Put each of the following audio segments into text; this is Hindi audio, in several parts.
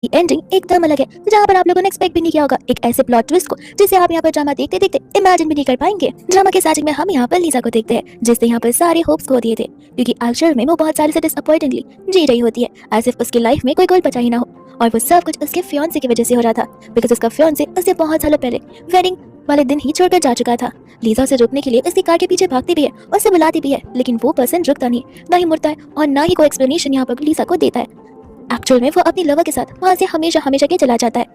एंडिंग एकदम अलग है, जहाँ पर आप लोगों ने एक्सपेक्ट भी नहीं किया होगा एक ऐसे प्लॉट ट्विस्ट को जिसे आप यहाँ पर ड्रामा देखते देखते इमेजिन भी नहीं कर पाएंगे। ड्रामा के स्टार्टिंग में हम यहाँ पर लीजा को देखते हैं जिसने यहाँ पर सारे होप्स खो दिए थे, क्योंकि एक्चुअल में वो बहुत सालों से डिसअपॉइंटिंगली जी रही होती है, एज इफ उसकी लाइफ में कोई गोल बचा ही ना हो। और वो सब कुछ उसके फियांसे की वजह से हो रहा था, बिकॉज उसका फियांसे उसे बहुत सालों पहले वेडिंग वाले दिन ही छोड़कर जा चुका था। लीजा उसे रोकने के लिए उसकी कार के पीछे भागती भी है, उसे बुलाती भी है, लेकिन वो पर्सन रुकता नहीं, ना ही मुड़ता है और ना ही कोई एक्सप्लेनेशन यहाँ पर लीजा को देता है। एक्चुअल में वो अपनी लवर के साथ वहां से हमेशा हमेशा के चला जाता है।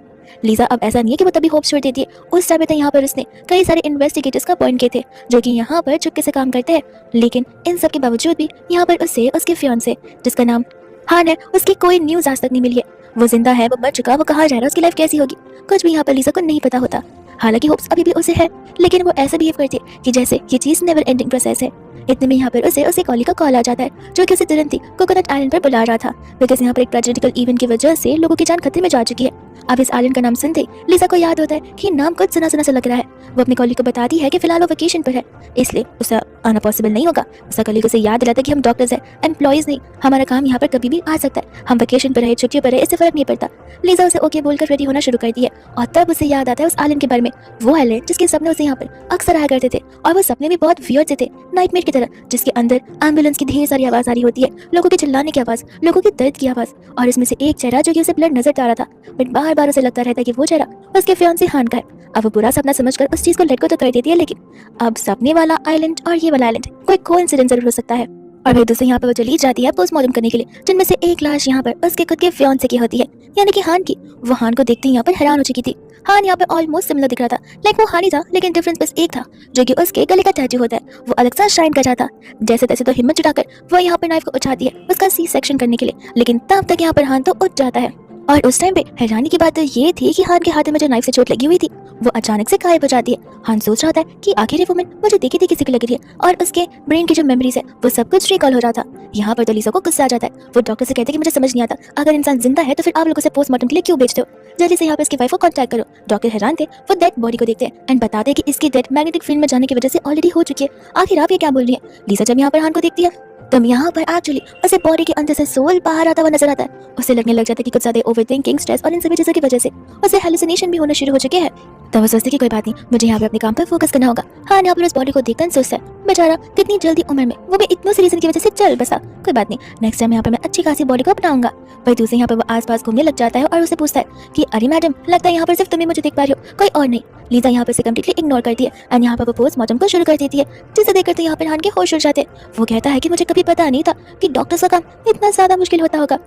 लीजा अब ऐसा नहीं है कि वो तभी होप छोड़ देती है, उस टाइम पे यहाँ पर उसने कई सारे इन्वेस्टिगेटर्स का पॉइंट किए थे जो कि यहाँ पर चुपके से काम करते हैं, लेकिन इन सब के बावजूद भी यहाँ पर उससे उसके फियांसे जिसका नाम हान है, उसकी कोई न्यूज आज तक नहीं मिली है। वो जिंदा है, वो मर चुका, वो कहाँ जा रहा है, उसकी लाइफ कैसी होगी, कुछ भी यहाँ पर लीजा को नहीं पता होता। हालांकि होप्स अभी भी उसे है, लेकिन वो ऐसे बिहेव करती है कि जैसे ये चीज नेवर एंडिंग प्रोसेस है। इतने में यहाँ पर उसे कॉली का कॉल आ जाता है, जो कि उसे तुरंत ही कोकोनट आइलैंड पर बुला रहा था, बिकॉज यहाँ पर एक ट्रेजिकल इवेंट की वजह से लोगों की जान खतरे में जा चुकी है। अब इस आइलैंड का नाम सुनते ही लीजा को याद होता है कि नाम कुछ सुना सुना सा लग रहा है। वो अपनी कॉली को बताती है कि फिलहाल वो वेकेशन पर है, इसलिए उसे आना पॉसिबल नहीं होगा। उसका कॉली को उसे याद दिलाता है कि हम डॉक्टर्स हैं, एम्प्लॉयज नहीं, हमारा काम यहाँ पर कभी भी आ सकता है, हम वेकेशन पर है, छुट्टियों पर है, इससे फर्क नहीं पड़ता। लीजा उसे ओके बोलकर रेडी होना शुरू करती है, और तब उसे याद आता है उस आइलैंड के बारे में, वो आइलैंड जिसके सपने उसे यहाँ पर अक्सर आया करते थे, और वो सपने भी बहुत वियर्ड से थे, नाइटमेयर की तरह, जिसके अंदर एम्बुलेंस की ढेर सारी आवाज आ रही होती है, लोगों के चिल्लाने की आवाज, लोगों की दर्द की आवाज, और इसमें से एक चेहरा जो कि उसे ब्लड नजर आ रहा था, बट बार बार उसे लगता रहता है कि वो चेहरा उसके फियांसे हान का है। अब वो बुरा सपना समझकर उस चीज को लेट को तो कर देती है, लेकिन अब सपने वाला आइलैंड और ये वाला आइलैंड कोई कोइंसिडेंस जरूर हो सकता है। और फिर दूसरे यहाँ पर वो चली जाती है पोस्टमार्टम करने के लिए, जिनमें से एक लाश यहाँ पर उसके खुद के फियांसे की होती है, यानी कि हान की। वो हान को देखते ही यहाँ पर हैरान हो चुकी थी। हान यहाँ पर ऑलमोस्ट सिमिलर दिख रहा था, लाइक वो हान ही था, लेकिन डिफरेंस बस एक था, जो कि उसके गले का टैटू होता है वो अलग सा शाइन कर रहा था। जैसे तैसे तो हिम्मत जुटाकर वो यहाँ पर नाइफ को उठाती है उसका सी सेक्शन करने के लिए, लेकिन तब तक यहाँ पर हान तो उठ जाता है। और उस टाइम पे हैरानी की बात तो ये थी कि हान के हाथ में जो नाइफ से चोट लगी हुई थी वो अचानक से गायब हो जाती है। हान सोच रहा था कि आखिर ये वुमन मुझे देखी थी किसी की लगी थी, और उसके ब्रेन की जो मेमोरीज है वो सब कुछ रिकॉल हो रहा था। यहाँ पर तो लीजा को गुस्सा आ जाता है, वो डॉक्टर से कहते हैं कि मुझे समझ नहीं आता, अगर इंसान जिंदा है तो फिर आप लोग उसे पोस्टमार्टम के लिए क्यों भेजते हो, जल्दी से यहाँ पे इसकी वाइफ को कांटेक्ट करो। डॉक्टर हैरान थे, वो डेड बॉडी को देखते हैं एंड बताते हैं कि इसकी डेथ मैग्नेटिक फील्ड में जाने की वजह से ऑलरेडी हो चुकी है। आखिर आप ये क्या बोल रही है। लीजा जब यहाँ पर हान को देखती है तब यहाँ पर एक्चुअली उसे बॉडी के अंदर से सोल बाहर आता हुआ नजर आता है। उसे लगने लग जाता है कि कुछ ज्यादा ओवरथिंकिंग, स्ट्रेस और इन सभी चीजों की वजह से उसे हेलुसिनेशन भी होना शुरू हो चुके हैं। तब वो सोचती कि कोई बात नहीं, मुझे यहाँ पे अपने काम पर फोकस करना होगा। हाँ, यहाँ पर उस बॉडी को देखकर सोचता है बेचारा कितनी जल्दी उम्र में, वो भी इतने से रीजन की वजह से चल बसा, कोई बात नहीं, नेक्स्ट टाइम यहाँ पे मैं अच्छी खासी बॉडी को अपनाऊंगा। वही दूसरे यहाँ पर वो आसपास घूमने लग जाता है और उसे पूछता है कि अरे मैडम, लगता है यहाँ पर सिर्फ तुम्हें मुझे देख पा रही हो, कोई और नहीं। लीजा यहाँ पर से कम्प्लीटली इग्नोर करती है एंड यहाँ पर वो पोस्टमार्टम को शुरू कर देती है, जिसे देखकर तो यहाँ पर हान के होश उड़ जाते हैं। वो कहता है कि मुझे कभी पता नहीं था कि डॉक्टर्स का काम इतना ज्यादा मुश्किल होता होगा।